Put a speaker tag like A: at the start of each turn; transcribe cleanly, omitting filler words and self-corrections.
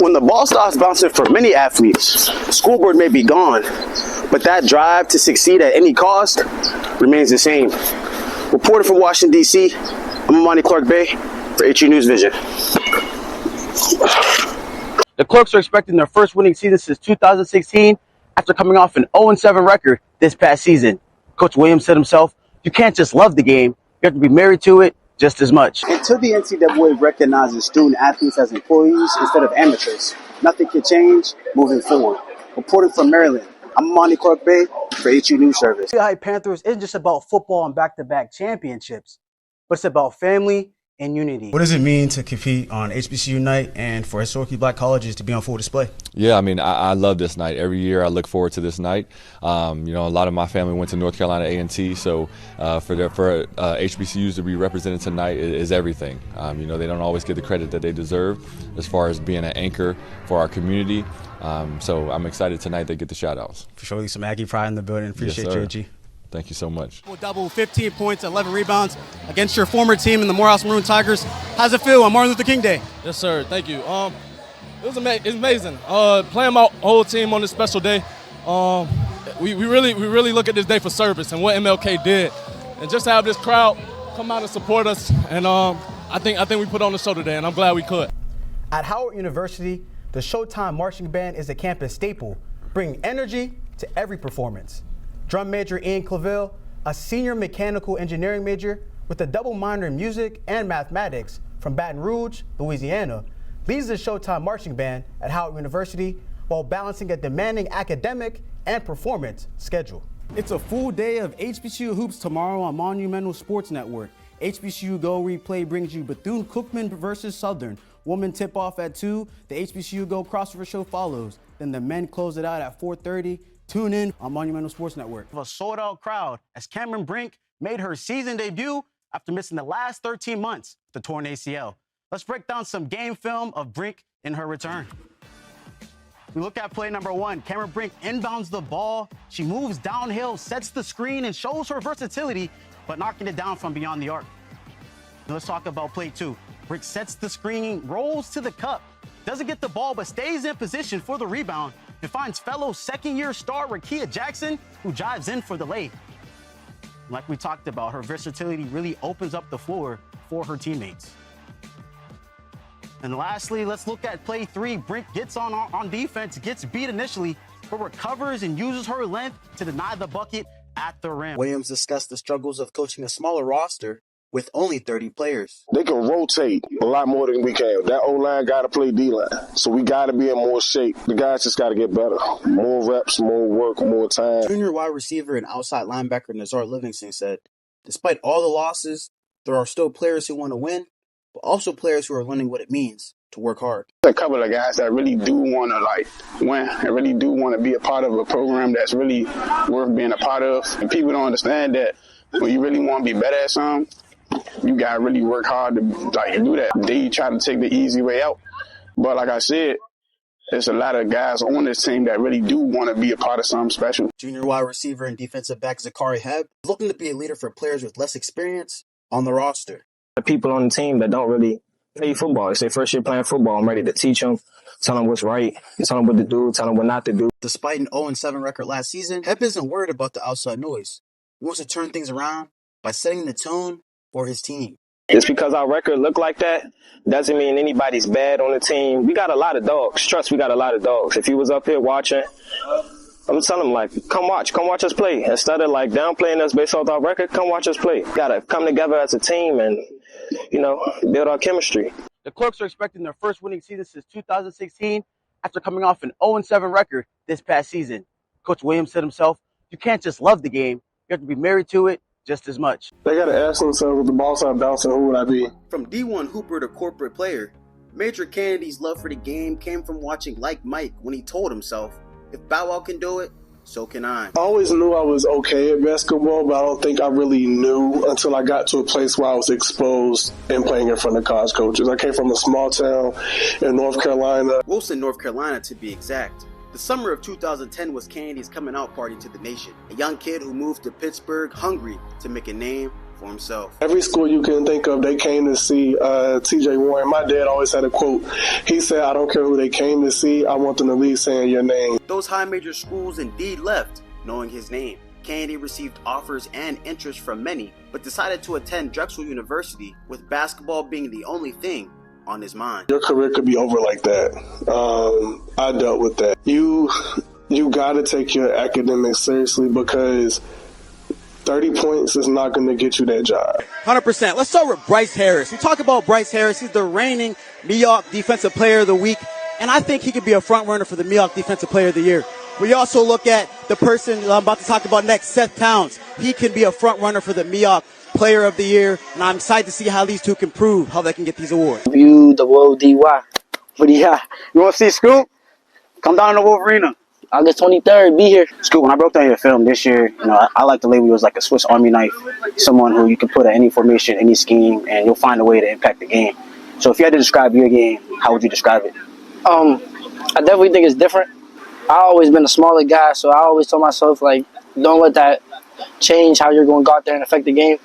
A: When the ball starts bouncing for many athletes, scoreboard may be gone, but that drive to succeed at any cost remains the same. Reporting from Washington, D.C., I'm Amani Clark-Bey for HU News Vision. The Clarks are expecting their first winning season since 2016 after coming off an 0-7 record this past season. Coach Williams said himself, "You can't just love the game, you have to be married to it just as much." Until the NCAA recognizes student athletes as employees instead of amateurs, nothing can change moving forward. Reporting from Maryland, I'm Amani Clark-Bey for HU News Service. The High Panthers isn't just about football and back-to-back championships, but it's about family and unity.
B: What does it mean to compete on HBCU night and for historically black colleges to be on full display?
C: Yeah, I mean, I love this night. Every year I look forward to this night. A lot of my family went to North Carolina A&T, so for HBCUs to be represented tonight is everything. They don't always get the credit that they deserve as far as being an anchor for our community. So I'm excited tonight they get the shout-outs.
B: For sure, some Aggie pride in the building. Appreciate you, AG.
C: Thank you so much.
D: Double 15 points, 11 rebounds against your former team in the Morehouse Maroon Tigers. How's it feel on Martin Luther King Day?
E: Yes, sir. Thank you. It's amazing. Playing my whole team on this special day. We really look at this day for service and what MLK did, and just to have this crowd come out and support us. And I think we put on the show today, and I'm glad we could.
D: At Howard University, the Showtime Marching Band is a campus staple, bringing energy to every performance. Drum major Ian Claville, a senior mechanical engineering major with a double minor in music and mathematics from Baton Rouge, Louisiana, leads the Showtime Marching Band at Howard University while balancing a demanding academic and performance schedule. It's a full day of HBCU hoops tomorrow on Monumental Sports Network. HBCU Go replay brings you Bethune-Cookman versus Southern. Women tip off at 2. The HBCU Go crossover show follows. Then the men close it out at 4:30. Tune in on Monumental Sports Network. A sold-out crowd as Cameron Brink made her season debut after missing the last 13 months with the torn ACL. Let's break down some game film of Brink in her return. We look at play number 1. Cameron Brink inbounds the ball. She moves downhill, sets the screen, and shows her versatility, but knocking it down from beyond the arc. Let's talk about play 2. Brink sets the screen, rolls to the cup, doesn't get the ball, but stays in position for the rebound, and finds fellow second-year star Rakia Jackson, who dives in for the lay. Like we talked about, her versatility really opens up the floor for her teammates. And lastly, let's look at play 3. Brink gets on defense, gets beat initially, but recovers and uses her length to deny the bucket at the rim. Williams discussed the struggles of coaching a smaller roster with only 30 players.
F: They can rotate a lot more than we can. That O-line got to play D-line. So we got to be in more shape. The guys just got to get better. More reps, more work, more time.
A: Junior wide receiver and outside linebacker Nazar Livingston said, "Despite all the losses, there are still players who want to win, but also players who are learning what it means to work hard."
F: A couple of guys that really do want to win and really do want to be a part of a program that's really worth being a part of. And people don't understand that when you really want to be better at something, you gotta really work hard to do that. They try to take the easy way out. But like I said, there's a lot of guys on this team that really do want to be a part of something special.
A: Junior wide receiver and defensive back Zachary Hebb is looking to be a leader for players with less experience on the roster.
G: The people on the team that don't really play football, it's their first year playing football. I'm ready to teach them, tell them what's right, tell them what to do, tell them what not to do.
A: Despite an 0-7 record last season, Hebb isn't worried about the outside noise. He wants to turn things around by setting the tone for his team.
G: Just because our record look like that doesn't mean anybody's bad on the team. We got a lot of dogs. Trust, we got a lot of dogs. If you was up here watching, I'm telling them, come watch us play. Instead of downplaying us based off our record, come watch us play. Got to come together as a team and, build our chemistry.
A: The Clarks are expecting their first winning season since 2016 after coming off an 0-7 record this past season. Coach Williams said himself, "You can't just love the game, you have to be married to it just as much."
F: They got to ask themselves, if the ball started bouncing, who would I be?
A: From D1 hooper to corporate player, Major Kennedy's love for the game came from watching Like Mike when he told himself, "If Bow Wow can do it, so can I."
F: I always knew I was okay at basketball, but I don't think I really knew until I got to a place where I was exposed and playing in front of college coaches. I came from a small town in North Carolina.
A: Wilson, North Carolina to be exact. The summer of 2010 was Kennedy's coming out party to the nation. A young kid who moved to Pittsburgh hungry to make a name for
H: for himself.
I: Every school you can think of, they came to see T.J. Warren. My dad always had a quote. He said, I don't care who they came to see. I want them to leave saying your name.
H: Those high major schools indeed left, knowing his name. Kennedy received offers and interest from many, but decided to attend Drexel University, with basketball being the only thing on his mind.
I: Your career could be over like that. I dealt with that. You got to take your academics seriously, because 30 points is not going to get you that job.
J: 100%. Let's start with Bryce Harris. We talk about Bryce Harris. He's the reigning MEAC Defensive Player of the Week, and I think he could be a front runner for the MEAC Defensive Player of the Year. We also look at the person I'm about to talk about next, Seth Towns. He can be a front runner for the MEAC Player of the Year, and I'm excited to see how these two can prove how they can get these awards.
K: UWODY. But yeah,
A: You want to see Scoop? Come down to Wolverina.
K: August 23rd, be here.
A: Scoop, when I broke down your film this year, I like to label you as like a Swiss Army knife, someone who you can put in any formation, any scheme, and you'll find a way to impact the game. So if you had to describe your game, how would you describe it?
K: I definitely think it's different. I always been a smaller guy, so I always told myself, like, don't let that change how you're going to go out there and affect the game.